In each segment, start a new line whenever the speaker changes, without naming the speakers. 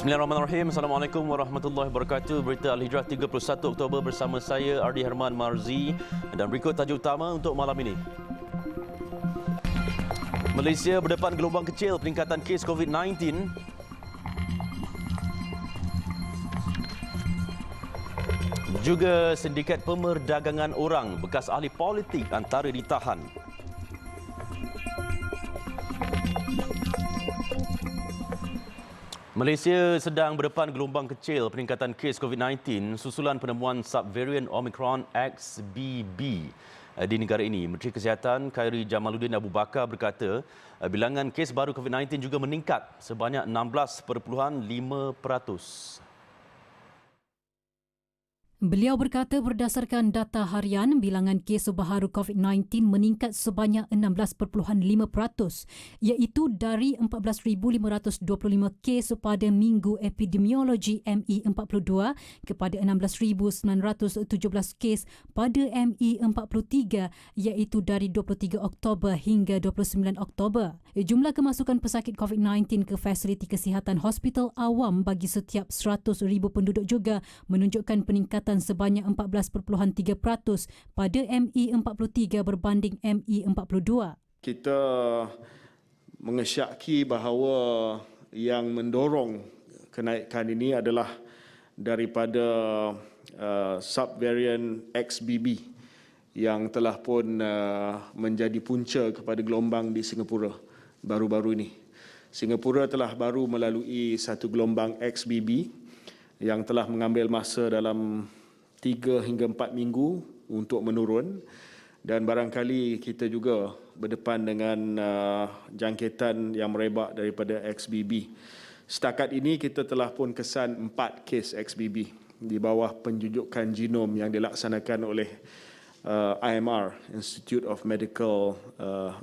Bismillahirrahmanirrahim. Assalamualaikum warahmatullahi wabarakatuh. Berita Al-Hijrah 31 Oktober bersama saya Ardi Herman Marzi dan berikut tajuk utama untuk malam ini. Malaysia berdepan gelombang kecil peningkatan kes COVID-19. Juga sindiket pemerdagangan orang bekas ahli politik antara ditahan. Malaysia sedang berdepan gelombang kecil peningkatan kes COVID-19 susulan penemuan subvarian Omicron XBB di negara ini. Menteri Kesihatan Khairi Jamaluddin Abu Bakar berkata bilangan kes baru COVID-19 juga meningkat sebanyak 16.5%.
Beliau berkata berdasarkan data harian, bilangan kes baharu COVID-19 meningkat sebanyak 16.5%, iaitu dari 14,525 kes pada Minggu Epidemiologi ME42 kepada 16,917 kes pada ME43, iaitu dari 23 Oktober hingga 29 Oktober. Jumlah kemasukan pesakit COVID-19 ke fasiliti kesihatan hospital awam bagi setiap 100,000 penduduk juga menunjukkan peningkatan sebanyak 14.3% pada ME43 berbanding ME42.
Kita mengesyaki bahawa yang mendorong kenaikan ini adalah daripada subvarian XBB yang telah pun menjadi punca kepada gelombang di Singapura baru-baru ini. Singapura telah baru melalui satu gelombang XBB yang telah mengambil masa dalam 3 hingga 4 minggu untuk menurun, dan barangkali kita juga berdepan dengan jangkitan yang merebak daripada XBB. Setakat ini kita telah pun kesan 4 kes XBB di bawah penjujukan genom yang dilaksanakan oleh IMR, Institute of Medical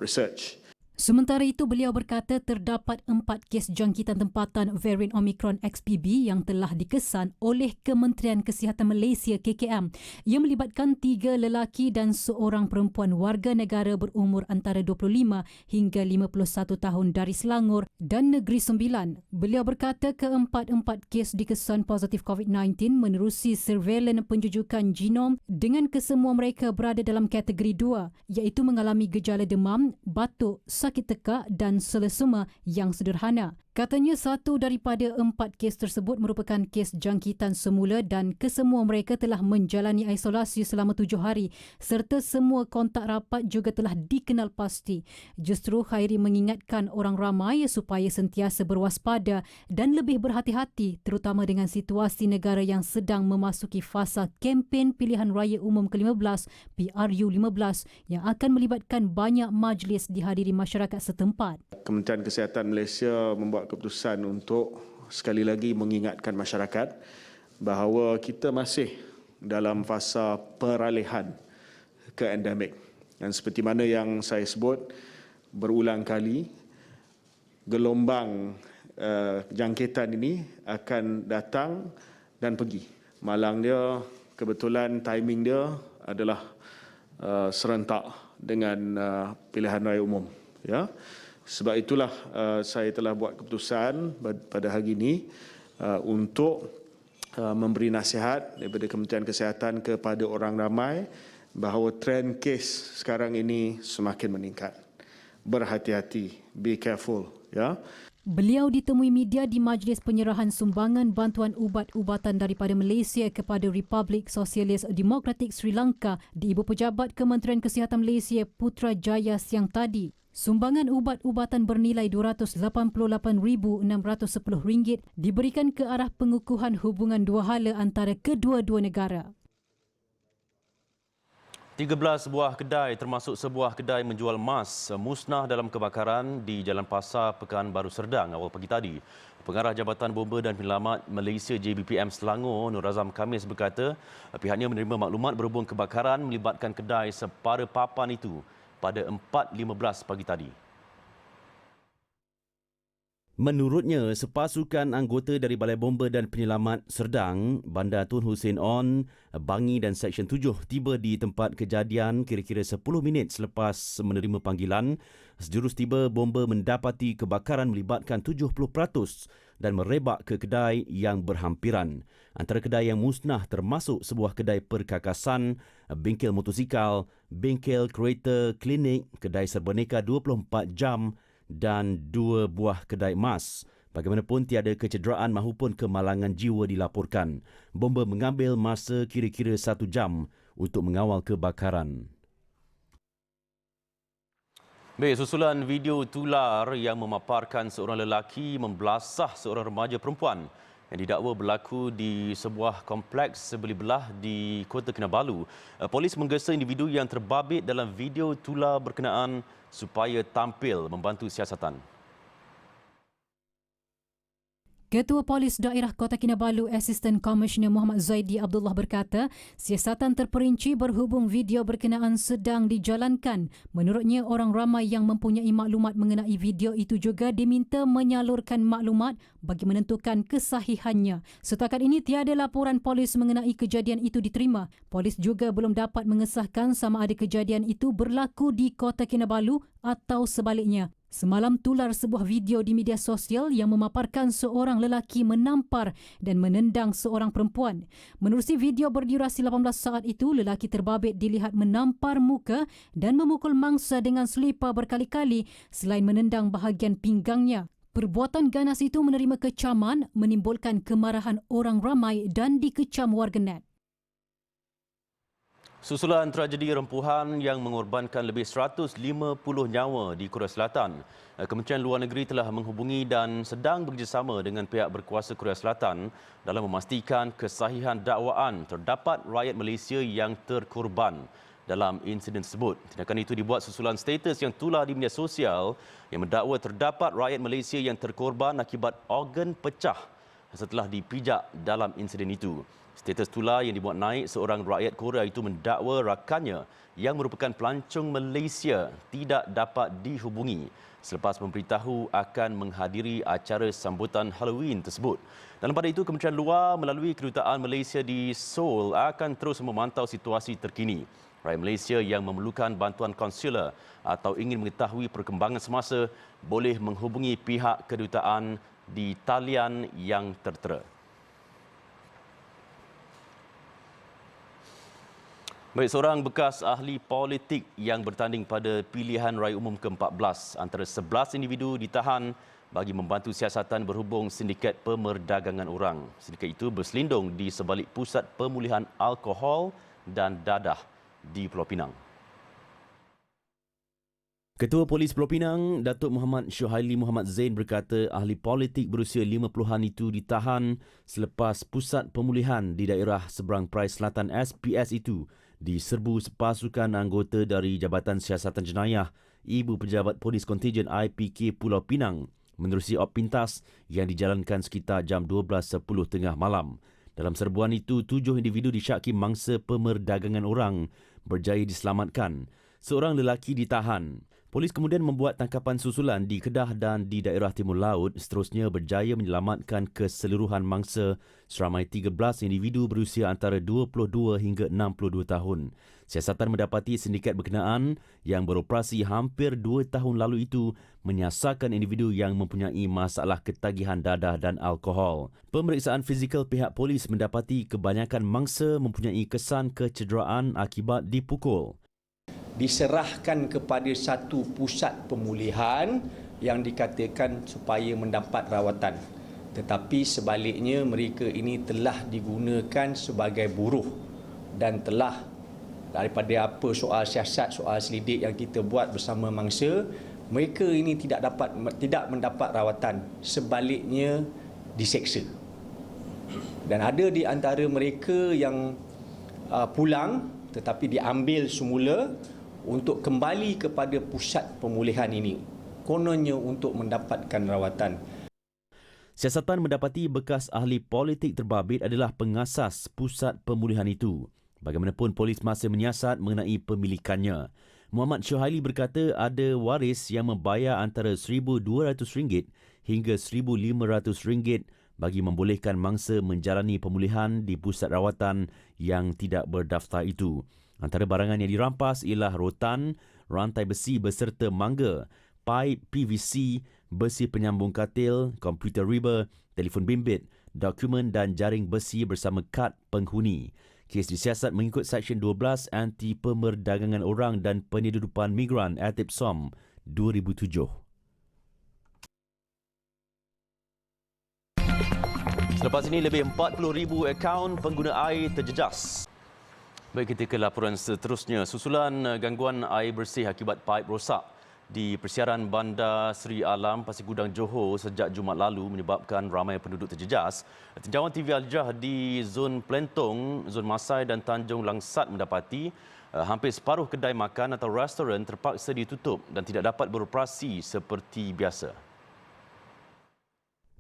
Research.
Sementara itu, beliau berkata terdapat 4 kes jangkitan tempatan varian Omicron XBB yang telah dikesan oleh Kementerian Kesihatan Malaysia KKM yang melibatkan 3 lelaki dan seorang perempuan warga negara berumur antara 25 hingga 51 tahun dari Selangor dan Negeri Sembilan. Beliau berkata keempat-empat kes dikesan positif COVID-19 menerusi surveilan penjujukan genom dengan kesemua mereka berada dalam kategori 2, iaitu mengalami gejala demam, batuk, sakit tekak dan selesema yang sederhana. Katanya 1 daripada 4 kes tersebut merupakan kes jangkitan semula dan kesemua mereka telah menjalani isolasi selama 7 hari serta semua kontak rapat juga telah dikenal pasti. Justru Khairi mengingatkan orang ramai supaya sentiasa berwaspada dan lebih berhati-hati terutama dengan situasi negara yang sedang memasuki fasa kempen pilihan raya umum ke-15 PRU15 yang akan melibatkan banyak majlis dihadiri masyarakat setempat.
Kementerian Kesihatan Malaysia membuat keputusan untuk sekali lagi mengingatkan masyarakat bahawa kita masih dalam fasa peralihan ke endemik. Dan seperti mana yang saya sebut berulang kali, gelombang jangkitan ini akan datang dan pergi. Malang dia, kebetulan timing dia adalah serentak dengan pilihan raya umum. Ya. Sebab itulah saya telah buat keputusan pada hari ini untuk memberi nasihat daripada Kementerian Kesihatan kepada orang ramai bahawa trend kes sekarang ini semakin meningkat. Berhati-hati, be careful, ya.
Beliau ditemui media di majlis penyerahan sumbangan bantuan ubat-ubatan daripada Malaysia kepada Republik Sosialis Demokratik Sri Lanka di Ibu Pejabat Kementerian Kesihatan Malaysia Putrajaya siang tadi. Sumbangan ubat-ubatan bernilai RM288,610 diberikan ke arah pengukuhan hubungan dua hala antara kedua-dua negara.
13 buah kedai termasuk sebuah kedai menjual emas musnah dalam kebakaran di Jalan Pasar Pekanbaru Serdang awal pagi tadi. Pengarah Jabatan Bomba dan Penyelamat Malaysia JBPM Selangor, Nur Azam Khamis berkata pihaknya menerima maklumat berhubung kebakaran melibatkan kedai separa papan itu pada 4.15 pagi tadi. Menurutnya, sepasukan anggota dari Balai Bomba dan Penyelamat Serdang, Bandar Tun Hussein On, Bangi dan Seksyen 7 tiba di tempat kejadian kira-kira 10 minit selepas menerima panggilan. Sejurus tiba, bomba mendapati kebakaran melibatkan 70% dan merebak ke kedai yang berhampiran. Antara kedai yang musnah termasuk sebuah kedai perkakasan, bengkel motosikal, bengkel kereta, klinik, kedai serbaneka 24 jam dan 2 buah kedai emas. Bagaimanapun tiada kecederaan mahupun kemalangan jiwa dilaporkan. Bomba mengambil masa kira-kira 1 jam untuk mengawal kebakaran. Baik, susulan video tular yang memaparkan seorang lelaki membelasah seorang remaja perempuan yang didakwa berlaku di sebuah kompleks sebeli belah di Kota Kinabalu. Polis menggesa individu yang terbabit dalam video tular berkenaan supaya tampil membantu siasatan.
Ketua Polis Daerah Kota Kinabalu, Asisten Komisioner Muhammad Zaidi Abdullah berkata, siasatan terperinci berhubung video berkenaan sedang dijalankan. Menurutnya, orang ramai yang mempunyai maklumat mengenai video itu juga diminta menyalurkan maklumat bagi menentukan kesahihannya. Setakat ini, tiada laporan polis mengenai kejadian itu diterima. Polis juga belum dapat mengesahkan sama ada kejadian itu berlaku di Kota Kinabalu atau sebaliknya. Semalam tular sebuah video di media sosial yang memaparkan seorang lelaki menampar dan menendang seorang perempuan. Menerusi video berdurasi 18 saat itu, lelaki terbabit dilihat menampar muka dan memukul mangsa dengan selipar berkali-kali selain menendang bahagian pinggangnya. Perbuatan ganas itu menerima kecaman, menimbulkan kemarahan orang ramai dan dikecam warganet.
Susulan tragedi rempuhan yang mengorbankan lebih 150 nyawa di Korea Selatan, Kementerian Luar Negeri telah menghubungi dan sedang bekerjasama dengan pihak berkuasa Korea Selatan dalam memastikan kesahihan dakwaan terdapat rakyat Malaysia yang terkorban dalam insiden tersebut. Tindakan itu dibuat susulan status yang tular di media sosial yang mendakwa terdapat rakyat Malaysia yang terkorban akibat organ pecah setelah dipijak dalam insiden itu. Status tular yang dibuat naik seorang rakyat Korea itu mendakwa rakannya yang merupakan pelancong Malaysia tidak dapat dihubungi selepas memberitahu akan menghadiri acara sambutan Halloween tersebut. Dalam pada itu, Kementerian Luar melalui Kedutaan Malaysia di Seoul akan terus memantau situasi terkini. Rakyat Malaysia yang memerlukan bantuan konsular atau ingin mengetahui perkembangan semasa boleh menghubungi pihak kedutaan di talian yang tertera. Baik, seorang bekas ahli politik yang bertanding pada pilihan raya umum ke-14 antara 11 individu ditahan bagi membantu siasatan berhubung sindiket pemerdagangan orang. Sindiket itu berselindung di sebalik pusat pemulihan alkohol dan dadah di Pulau Pinang. Ketua Polis Pulau Pinang, Datuk Muhammad Syuhaili Muhammad Zain berkata ahli politik berusia 50-an itu ditahan selepas pusat pemulihan di daerah seberang Perai Selatan SPS itu diserbu sepasukan anggota dari Jabatan Siasatan Jenayah Ibu Pejabat Polis Kontijen IPK Pulau Pinang menerusi op pintas yang dijalankan sekitar jam 12.10 tengah malam. Dalam serbuan itu, 7 individu disyaki mangsa pemerdagangan orang berjaya diselamatkan. Seorang lelaki ditahan. Polis kemudian membuat tangkapan susulan di Kedah dan di daerah Timur Laut, seterusnya berjaya menyelamatkan keseluruhan mangsa seramai 13 individu berusia antara 22 hingga 62 tahun. Siasatan mendapati sindiket berkenaan yang beroperasi hampir 2 tahun lalu itu menyasarkan individu yang mempunyai masalah ketagihan dadah dan alkohol. Pemeriksaan fizikal pihak polis mendapati kebanyakan mangsa mempunyai kesan kecederaan akibat dipukul.
Diserahkan kepada satu pusat pemulihan yang dikatakan supaya mendapat rawatan. Tetapi sebaliknya mereka ini telah digunakan sebagai buruh dan telah daripada apa soal siasat, soal selidik yang kita buat bersama mangsa, mereka ini tidak mendapat rawatan, sebaliknya diseksa. Dan ada di antara mereka yang pulang tetapi diambil semula untuk kembali kepada pusat pemulihan ini, kononnya untuk mendapatkan rawatan.
Siasatan mendapati bekas ahli politik terbabit adalah pengasas pusat pemulihan itu. Bagaimanapun polis masih menyiasat mengenai pemilikannya. Muhammad Syuhaili berkata ada waris yang membayar antara RM1,200 hingga RM1,500 bagi membolehkan mangsa menjalani pemulihan di pusat rawatan yang tidak berdaftar itu. Antara barangan yang dirampas ialah rotan, rantai besi beserta mangga, paip PVC, besi penyambung katil, komputer riba, telefon bimbit, dokumen dan jaring besi bersama kad penghuni. Kes disiasat mengikut Seksyen 12 Anti Pemerdagangan Orang dan Penyeludupan Migran Atip SOM 2007. Selepas ini, lebih 40,000 akaun pengguna air terjejas. Baik, kita ke laporan seterusnya. Susulan gangguan air bersih akibat paip rosak di persiaran Bandar Seri Alam, Pasir Gudang, Johor sejak Jumaat lalu menyebabkan ramai penduduk terjejas. Tinjauan TV Al-Jah di Zon Plentong, Zon Masai dan Tanjung Langsat mendapati hampir separuh kedai makan atau restoran terpaksa ditutup dan tidak dapat beroperasi seperti biasa.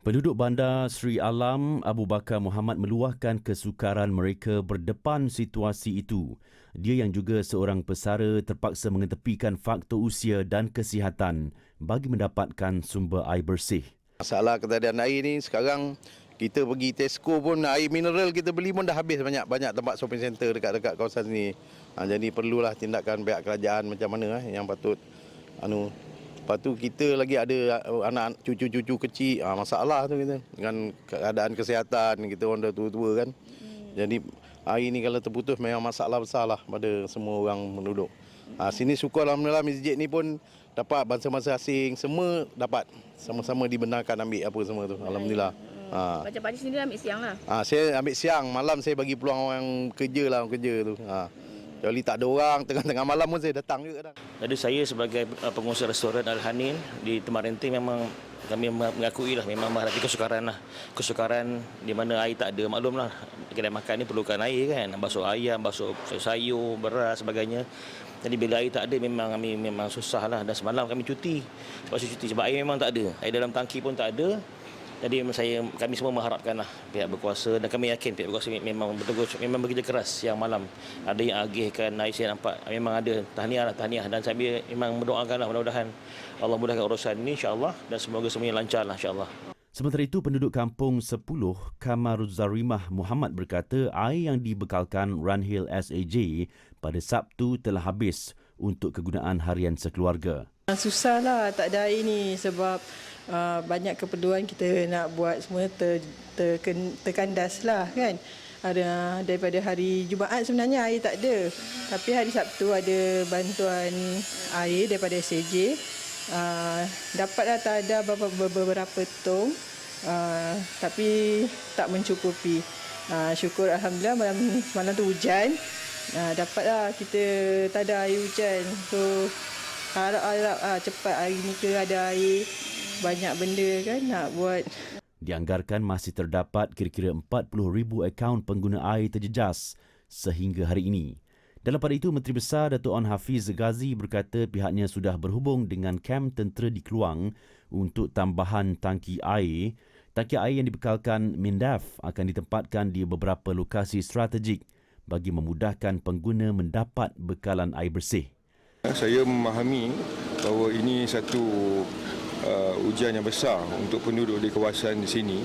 Penduduk Bandar Seri Alam, Abu Bakar Muhammad meluahkan kesukaran mereka berdepan situasi itu. Dia yang juga seorang pesara terpaksa mengetepikan faktor usia dan kesihatan bagi mendapatkan sumber air bersih.
Masalah ketiadaan air ni sekarang kita pergi Tesco pun air mineral kita beli pun dah habis banyak tempat shopping center dekat kawasan sini. Jadi perlulah tindakan pihak kerajaan macam mana yang patut Lepas tu kita lagi ada anak cucu-cucu kecil, masalah tu kita dengan keadaan kesihatan kita orang dah tua-tua kan. Jadi air ni kalau terputus memang masalah besar lah pada semua orang penduduk. Sini syukur alhamdulillah masjid ni pun dapat bangsa-bangsa asing semua dapat sama-sama dibenarkan ambil apa semua tu. Alhamdulillah.
Macam Pak Haji sendiri ambil siang lah.
Saya ambil siang, malam saya bagi peluang orang kerja tu. Jadi tak ada orang, tengah-tengah malam pun saya datang juga kadang.
Jadi saya sebagai pengusaha restoran Al-Hanin di Tempat Renting memang kami mengakui lah memang menghadapi kesukaran lah. Kesukaran di mana air tak ada, maklum lah. Kedai makan ni perlukan air kan, basuh ayam, basuh sayur, beras sebagainya. Jadi bila air tak ada kami memang susah lah. Dan semalam kami cuti. Sebab air memang tak ada. Air dalam tangki pun tak ada. Jadi kami semua mengharapkanlah pihak berkuasa dan kami yakin pihak berkuasa memang betul-betul memang bekerja keras siang malam. Ada yang agihkan air, saya nampak memang ada tahniah dan saya memang mendoakanlah mudah-mudahan Allah mudahkan urusan ini insya-Allah dan semoga semuanya lancarlah insya-Allah.
Sementara itu, penduduk kampung 10 Kamaruzarimah Muhammad berkata air yang dibekalkan Runhill SAJ pada Sabtu telah habis untuk kegunaan harian sekeluarga.
Susahlah tak ada air ni sebab banyak keperluan kita nak buat semua terkandas lah kan. Ada daripada hari Jumaat sebenarnya air tak ada. Tapi hari Sabtu ada bantuan air daripada SAJ. Dapatlah tak ada beberapa tong. Tapi tak mencukupi. Syukur alhamdulillah malam tu hujan. Dapatlah kita tak ada air hujan. So harap cepat hari ni ke ada air. Banyak benda kan nak buat.
Dianggarkan masih terdapat kira-kira 40,000 akaun pengguna air terjejas sehingga hari ini. Dalam pada itu, Menteri Besar Datuk Onn Hafiz Ghazi berkata pihaknya sudah berhubung dengan kamp tentera di Kluang untuk tambahan tangki air. Tangki air yang dibekalkan MINDAF akan ditempatkan di beberapa lokasi strategik bagi memudahkan pengguna mendapat bekalan air bersih.
Saya memahami bahawa ini satu ujian yang besar untuk penduduk di kawasan di sini,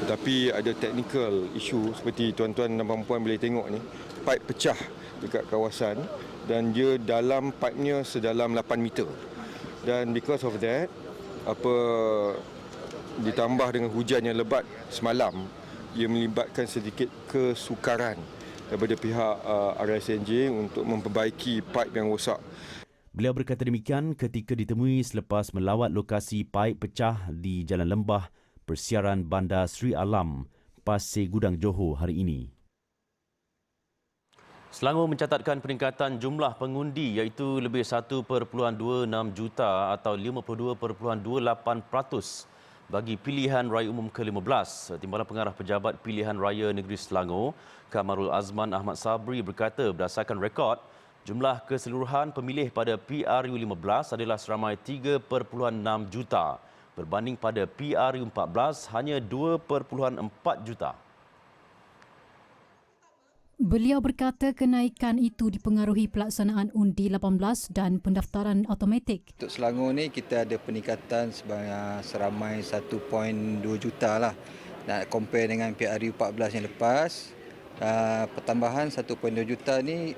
tetapi ada technical issue seperti tuan-tuan dan puan-puan boleh tengok ni, paip pecah dekat kawasan dan dia dalam paipnya sedalam 8 meter. Dan because of that, ditambah dengan hujan yang lebat semalam, ia melibatkan sedikit kesukaran daripada pihak RSNJ untuk memperbaiki paip yang rosak.
Beliau berkata demikian ketika ditemui selepas melawat lokasi paip pecah di Jalan Lembah, Persiaran Bandar Seri Alam, Pasir Gudang, Johor hari ini. Selangor mencatatkan peningkatan jumlah pengundi iaitu lebih 1.26 juta atau 52.28% bagi pilihan raya umum ke-15. Timbalan Pengarah Pejabat Pilihan Raya Negeri Selangor, Kamarul Azman Ahmad Sabri berkata berdasarkan rekod, jumlah keseluruhan pemilih pada PRU15 adalah seramai 3.6 juta berbanding pada PRU14 hanya 2.4 juta.
Beliau berkata kenaikan itu dipengaruhi pelaksanaan undi 18 dan pendaftaran automatik.
Untuk Selangor ni kita ada peningkatan seramai 1.2 juta lah. Nak compare dengan PRU 14 yang lepas, pertambahan 1.2 juta ni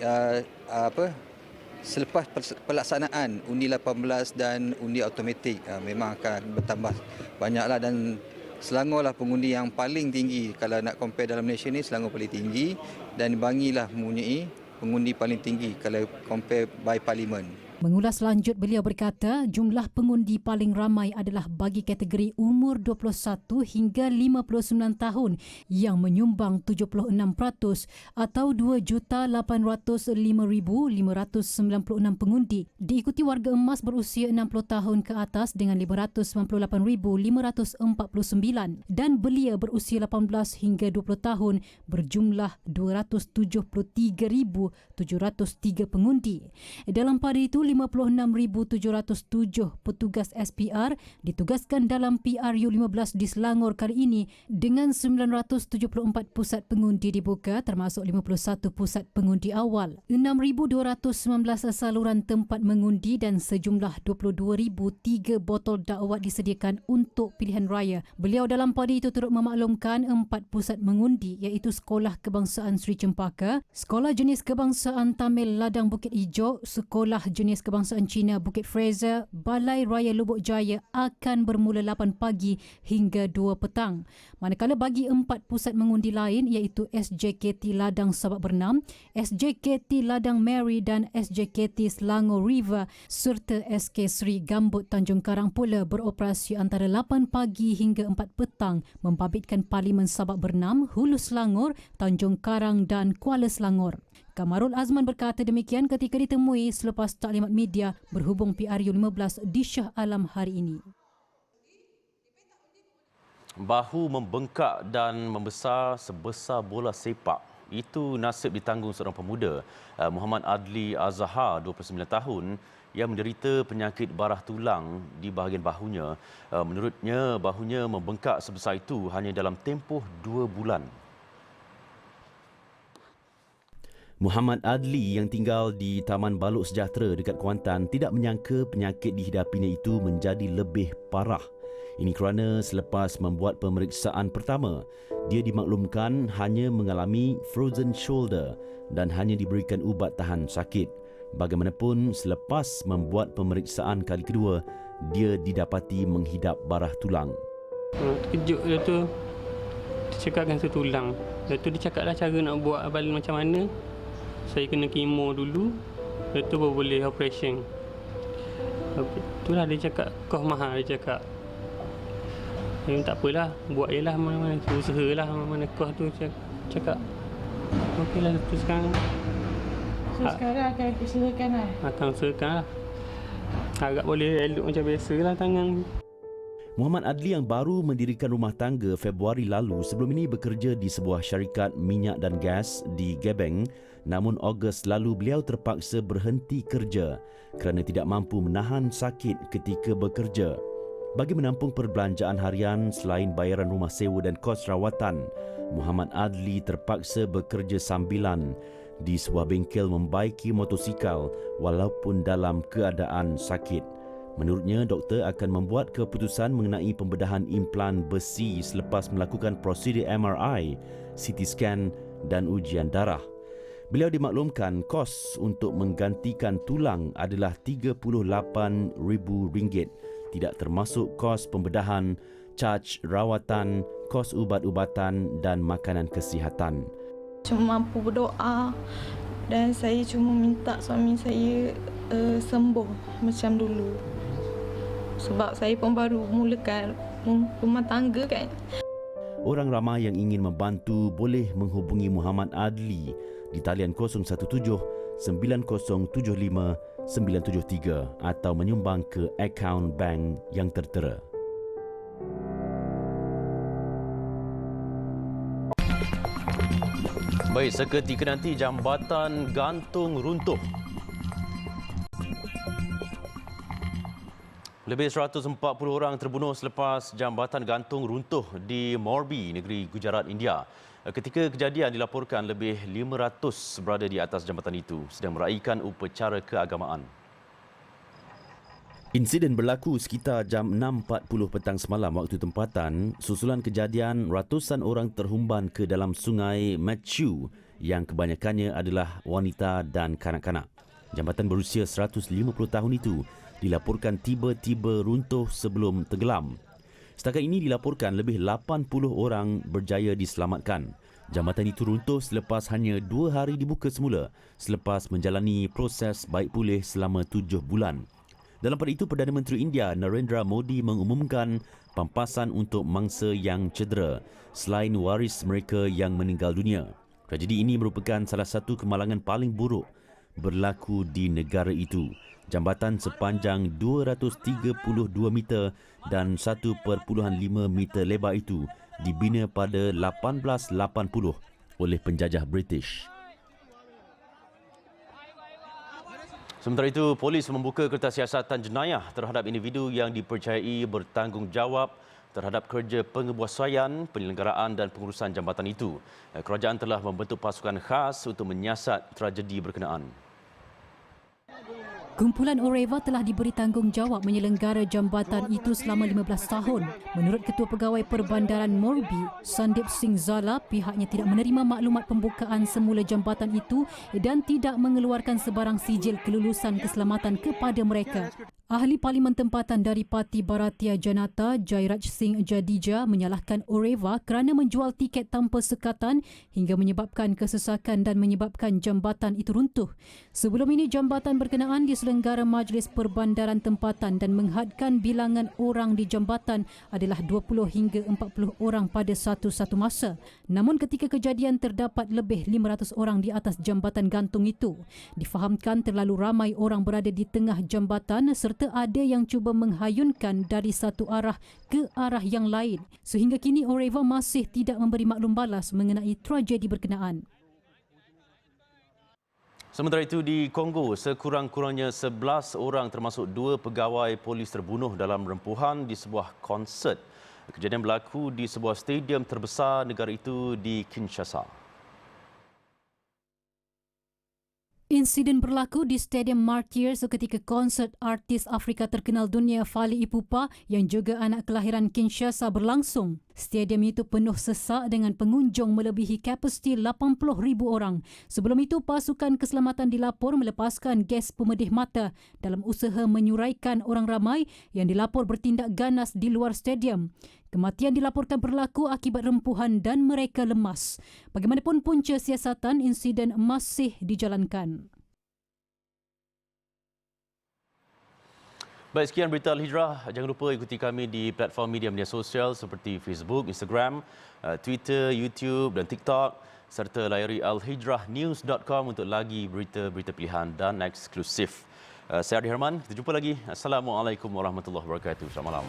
selepas pelaksanaan undi 18 dan undi automatik memang akan bertambah banyaklah, dan Selangor lah pengundi yang paling tinggi. Kalau nak compare dalam Malaysia ni, Selangor paling tinggi dan Bangi lah mempunyai pengundi paling tinggi kalau compare by parlimen.
Mengulas lanjut, beliau berkata jumlah pengundi paling ramai adalah bagi kategori umur 21 hingga 59 tahun yang menyumbang 76% atau 2,805,596 pengundi. Diikuti warga emas berusia 60 tahun ke atas dengan 598,549 dan belia berusia 18 hingga 20 tahun berjumlah 273,703 pengundi. Dalam pada itu, 56,707 petugas SPR ditugaskan dalam PRU 15 di Selangor kali ini dengan 974 pusat pengundi dibuka termasuk 51 pusat pengundi awal, 6,219 saluran tempat mengundi dan sejumlah 22,003 botol dakwat disediakan untuk pilihan raya. Beliau dalam pada itu turut memaklumkan 4 pusat mengundi iaitu Sekolah Kebangsaan Sri Cempaka, Sekolah Jenis Kebangsaan Tamil Ladang Bukit Ijo, Sekolah Jenis Kebangsaan Cina Bukit Fraser, Balai Raya Lubuk Jaya akan bermula 8 pagi hingga 2 petang. Manakala bagi 4 pusat mengundi lain iaitu SJKT Ladang Sabak Bernam, SJKT Ladang Mary dan SJKT Selangor River serta SK Sri Gambut Tanjung Karang pula beroperasi antara 8 pagi hingga 4 petang membabitkan Parlimen Sabak Bernam, Hulu Selangor, Tanjung Karang dan Kuala Selangor. Kamarul Azman berkata demikian ketika ditemui selepas taklimat media berhubung PRU 15 di Shah Alam hari ini.
Bahu membengkak dan membesar sebesar bola sepak. Itu nasib ditanggung seorang pemuda, Muhammad Adli Azhar, 29 tahun, yang menderita penyakit barah tulang di bahagian bahunya. Menurutnya, bahunya membengkak sebesar itu hanya dalam tempoh 2 bulan. Muhammad Adli yang tinggal di Taman Balok Sejahtera dekat Kuantan tidak menyangka penyakit dihidapinya itu menjadi lebih parah. Ini kerana selepas membuat pemeriksaan pertama, dia dimaklumkan hanya mengalami frozen shoulder dan hanya diberikan ubat tahan sakit. Bagaimanapun, selepas membuat pemeriksaan kali kedua, dia didapati menghidap barah tulang.
Terkejut dia tu, dia cakapkan saya tulang. Dia tu dia cakaplah cara nak buat abal macam mana. Saya kena kemo dulu, lepas tu baru boleh operation. Itulah dia cakap, kos mahal dia cakap. Saya tak apalah, buat je lah mana-mana, usahalah mana-mana kos tu cakap. Okeylah, lepas tu sekarang.
So sekarang akan usahakan lah?
Akan usahakan lah. Agak boleh elok macam biasa lah tangan.
Muhammad Adli yang baru mendirikan rumah tangga Februari lalu sebelum ini bekerja di sebuah syarikat minyak dan gas di Gebeng. Namun Ogos lalu beliau terpaksa berhenti kerja kerana tidak mampu menahan sakit ketika bekerja. Bagi menampung perbelanjaan harian selain bayaran rumah sewa dan kos rawatan, Muhammad Adli terpaksa bekerja sambilan di sebuah bengkel membaiki motosikal walaupun dalam keadaan sakit. Menurutnya, doktor akan membuat keputusan mengenai pembedahan implan besi selepas melakukan prosedur MRI, CT scan dan ujian darah. Beliau dimaklumkan kos untuk menggantikan tulang adalah RM38,000, tidak termasuk kos pembedahan, caj rawatan, kos ubat-ubatan dan makanan kesihatan.
Cuma mampu berdoa dan saya cuma minta suami saya sembuh macam dulu. Sebab saya pun baru mulakan rumah tangga kan.
Orang ramai yang ingin membantu boleh menghubungi Muhammad Adli di talian 017 9075 973 atau menyumbang ke akaun bank yang tertera. Baik, seketika nanti jambatan gantung runtuh. Lebih 140 orang terbunuh selepas jambatan gantung runtuh di Morbi, negeri Gujarat, India. Ketika kejadian dilaporkan lebih 500 berada di atas jambatan itu sedang meraihkan upacara keagamaan. Insiden berlaku sekitar jam 6.40 petang semalam waktu tempatan susulan kejadian ratusan orang terhumban ke dalam sungai Matthew yang kebanyakannya adalah wanita dan kanak-kanak. Jambatan berusia 150 tahun itu dilaporkan tiba-tiba runtuh sebelum tenggelam. Setakat ini dilaporkan lebih 80 orang berjaya diselamatkan. Jambatan itu runtuh selepas hanya 2 hari dibuka semula selepas menjalani proses baik pulih selama 7 bulan. Dalam pada itu, Perdana Menteri India Narendra Modi mengumumkan pampasan untuk mangsa yang cedera selain waris mereka yang meninggal dunia. Tragedi ini merupakan salah satu kemalangan paling buruk berlaku di negara itu. Jambatan sepanjang 232 meter dan 1.5 meter lebar itu dibina pada 1880 oleh penjajah British. Sementara itu, polis membuka kertas siasatan jenayah terhadap individu yang dipercayai bertanggungjawab terhadap kerja pengebuasaian, penyelenggaraan dan pengurusan jambatan itu. Kerajaan telah membentuk pasukan khas untuk menyiasat tragedi berkenaan.
Kumpulan Oreva telah diberi tanggungjawab menyelenggara jambatan itu selama 15 tahun. Menurut Ketua Pegawai Perbandaran Morbi, Sandip Singh Zala, pihaknya tidak menerima maklumat pembukaan semula jambatan itu dan tidak mengeluarkan sebarang sijil kelulusan keselamatan kepada mereka. Ahli Parlimen Tempatan dari Parti Bharatiya Janata, Jairaj Singh Jadija, menyalahkan Oreva kerana menjual tiket tanpa sekatan hingga menyebabkan kesesakan dan menyebabkan jambatan itu runtuh. Sebelum ini, jambatan berkenaan diselenggara Majlis Perbandaran Tempatan dan menghadkan bilangan orang di jambatan adalah 20 hingga 40 orang pada satu masa. Namun ketika kejadian terdapat lebih 500 orang di atas jambatan gantung itu. Difahamkan terlalu ramai orang berada di tengah jambatan serta ada yang cuba menghayunkan dari satu arah ke arah yang lain. Sehingga kini Oreva masih tidak memberi maklum balas mengenai tragedi berkenaan.
Sementara itu di Kongo, sekurang-kurangnya 11 orang termasuk 2 pegawai polis terbunuh dalam rempuhan di sebuah konsert. Kejadian berlaku di sebuah stadium terbesar negara itu di Kinshasa.
Insiden berlaku di Stadium Martyr seketika konsert artis Afrika terkenal dunia Fally Ipupa yang juga anak kelahiran Kinshasa berlangsung. Stadium itu penuh sesak dengan pengunjung melebihi kapasiti 80,000 orang. Sebelum itu, pasukan keselamatan dilapor melepaskan gas pemedih mata dalam usaha menyuraikan orang ramai yang dilapor bertindak ganas di luar stadium. Kematian dilaporkan berlaku akibat rempuhan dan mereka lemas. Bagaimanapun punca siasatan, insiden masih dijalankan.
Baik, sekian berita Al-Hijrah. Jangan lupa ikuti kami di platform media sosial seperti Facebook, Instagram, Twitter, YouTube dan TikTok serta layari alhijrahnews.com untuk lagi berita-berita pilihan dan eksklusif. Saya Adi Herman, kita jumpa lagi. Assalamualaikum warahmatullahi wabarakatuh. Selamat malam.